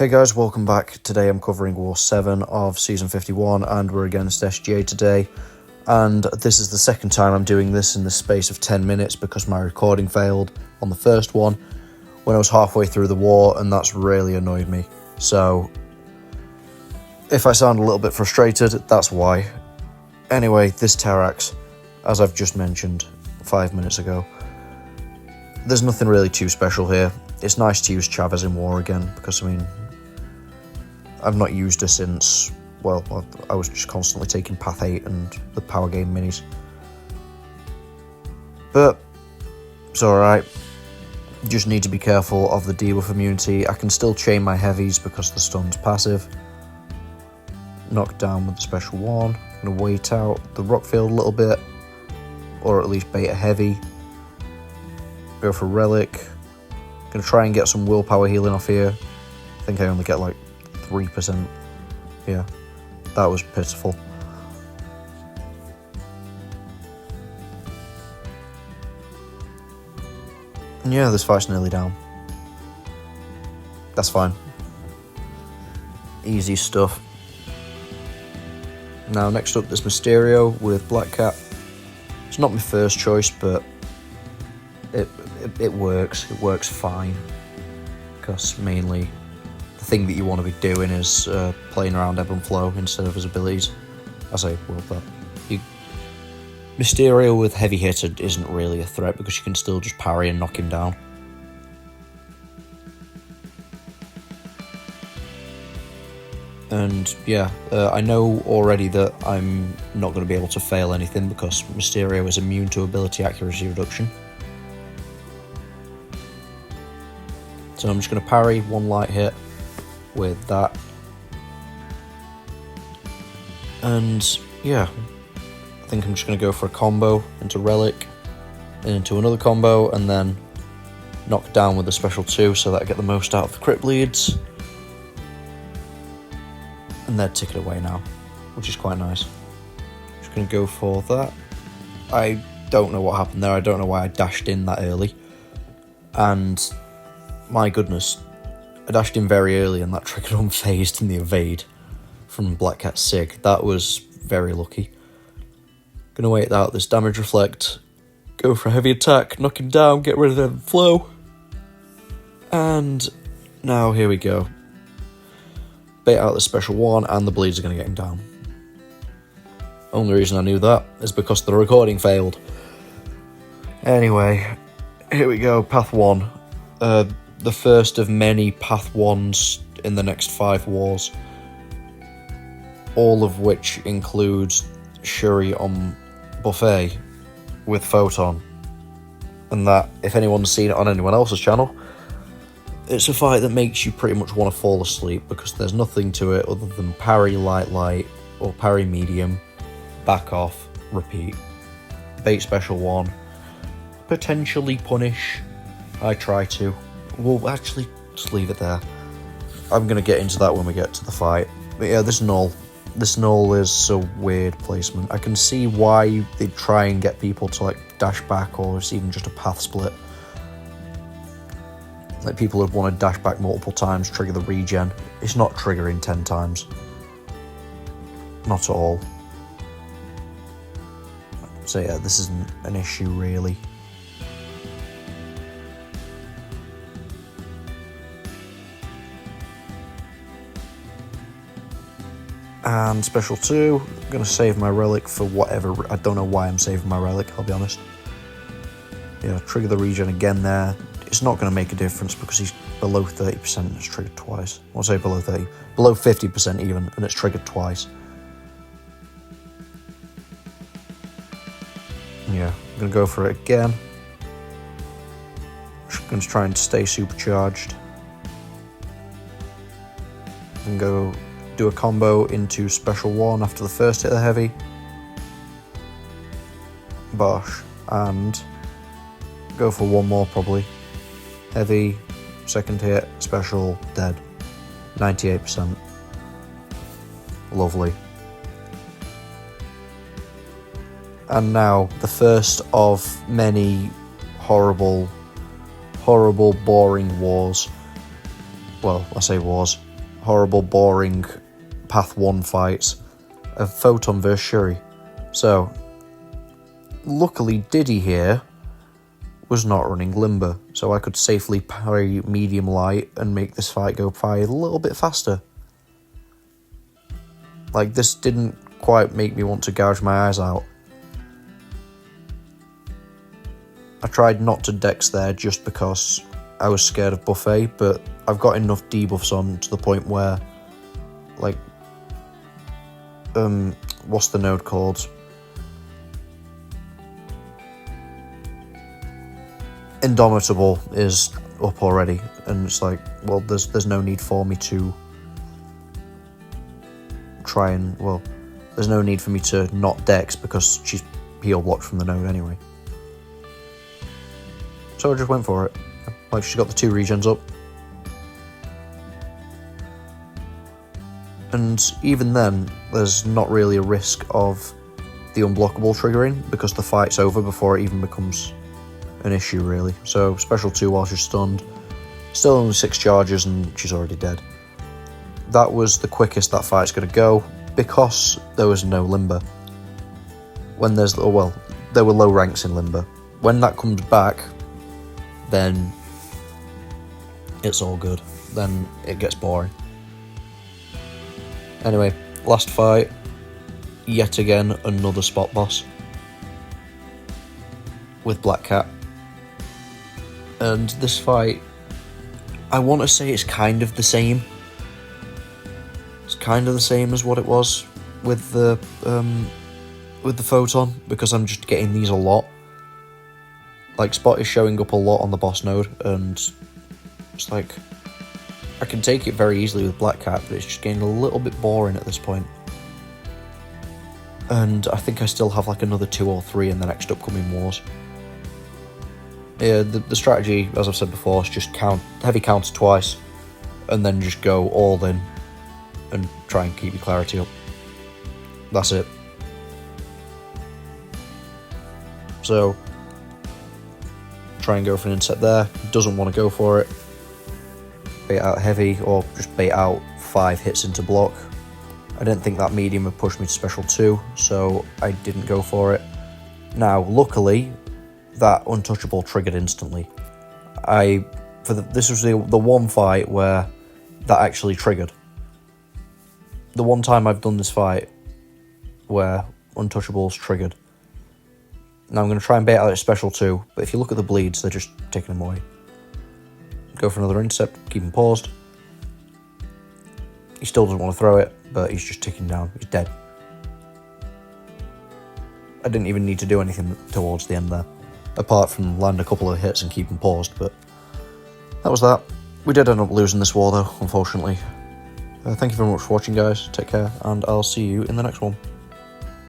Hey guys, welcome back. Today I'm covering War 7 of Season 51 and we're against SGA today. And this is the second time I'm doing this in the space of 10 minutes because my recording failed on the first one when I was halfway through the war, and that's really annoyed me. So if I sound a little bit frustrated, that's why. Anyway, this Terrax, as I've just mentioned 5 minutes ago, there's nothing really too special here. It's nice to use Chavez in war again because, I've not used her since, I was just constantly taking Path 8 and the Power Game minis. But it's alright. Just need to be careful of the debuff immunity. I can still chain my heavies because the stun's passive. Knock down with the special one. I'm going to wait out the rock field a little bit, or at least bait a heavy. Go for relic. Going to try and get some willpower healing off here. I think I only get like 3%. Yeah, that was pitiful. And yeah, this fight's nearly down. That's fine. Easy stuff. Now next up, there's Mysterio with Black Cat. It's not my first choice, but it works. It works fine. Because mainly the thing that you want to be doing is playing around ebb and flow instead of his abilities. Mysterio with heavy hitter isn't really a threat because you can still just parry and knock him down. And yeah, I know already that I'm not going to be able to fail anything because Mysterio is immune to ability accuracy reduction. So I'm just going to parry one light hit with that. And yeah, I think I'm just going to go for a combo into Relic, and into another combo, and then knock down with the special 2 so that I get the most out of the crit bleeds. And they're ticking away now, which is quite nice. Just going to go for that. I don't know what happened there. I don't know why I dashed in that early. And my goodness, I dashed in very early and that triggered unfazed in the evade from Black Cat Sig. That was very lucky. Gonna wait out this damage reflect, go for a heavy attack, knock him down, get rid of the flow. And now here we go. Bait out the special 1 and the bleeds are going to get him down. Only reason I knew that is because the recording failed. Anyway, here we go, Path 1. The first of many Path 1s in the next 5 wars. All of which includes Shuri on Buffet with Photon. And that, if anyone's seen it on anyone else's channel, it's a fight that makes you pretty much want to fall asleep because there's nothing to it other than parry light or parry medium, back off, repeat, bait special 1, potentially punish. I try to. We'll actually just leave it there. I'm going to get into that when we get to the fight. But yeah, this null is a weird placement. I can see why they try and get people to like dash back, or it's even just a path split. Like people would want to dash back multiple times, trigger the regen. It's not triggering 10 times. Not at all. So yeah, this isn't an issue really. And special 2, I'm going to save my relic for whatever. I don't know why I'm saving my relic, I'll be honest. Yeah, trigger the regen again there. It's not going to make a difference because he's below 30% and it's triggered twice. I'll say below 30, below 50% even, and it's triggered twice. Yeah, I'm going to go for it again. I'm going to try and stay supercharged. And go do a combo into special 1 after the first hit of the heavy. Bosh. And go for one more probably. Heavy, second hit, special, dead. 98%. Lovely. And now, the first of many horrible, boring wars. Well, I say wars. horrible, boring Path 1 fights of Photon vs Shuri. So, luckily Diddy here was not running Limber, so I could safely parry medium light and make this fight go by a little bit faster. Like, this didn't quite make me want to gouge my eyes out. I tried not to dex there just because I was scared of Buffet, but I've got enough debuffs on to the point where, like, what's the node called? Indomitable is up already, and it's like, well, there's no need for me to try and, well, there's no need for me to not dex because she's heal blocked from the node anyway. So I just went for it. Like, she's got the 2 regens up. And even then, there's not really a risk of the unblockable triggering because the fight's over before it even becomes an issue, really. So, special 2 while she's stunned. Still only 6 charges and she's already dead. That was the quickest that fight's going to go because there was no Limber. When there's, oh well, there were low ranks in Limber. When that comes back, then it's all good. Then it gets boring. Anyway, last fight, yet again another spot boss with Black Cat. And this fight, I want to say it's kind of the same. It's kind of the same as what it was with the Photon, because I'm just getting these a lot. Like, Spot is showing up a lot on the boss node, and it's like, I can take it very easily with Black Cat, but it's just getting a little bit boring at this point. And I think I still have like another 2 or 3 in the next upcoming wars. Yeah, the strategy, as I've said before, is just heavy counter twice, and then just go all in and try and keep your clarity up. That's it. So, try and go for an inset there. Doesn't want to go for it. Bait out heavy, or just bait out 5 hits into block. I didn't think that medium would push me to special 2, so I didn't go for it. Now, luckily, that untouchable triggered instantly. This was the one fight where that actually triggered. The one time I've done this fight where untouchables triggered. Now I'm going to try and bait out a special 2, but if you look at the bleeds, they're just taking them away. Go for another intercept, keep him paused. He still doesn't want to throw it, but he's just ticking down. He's dead. I didn't even need to do anything towards the end there, apart from land a couple of hits and keep him paused, but that was that. We did end up losing this war though, unfortunately. Thank you very much for watching, guys. Take care, and I'll see you in the next one.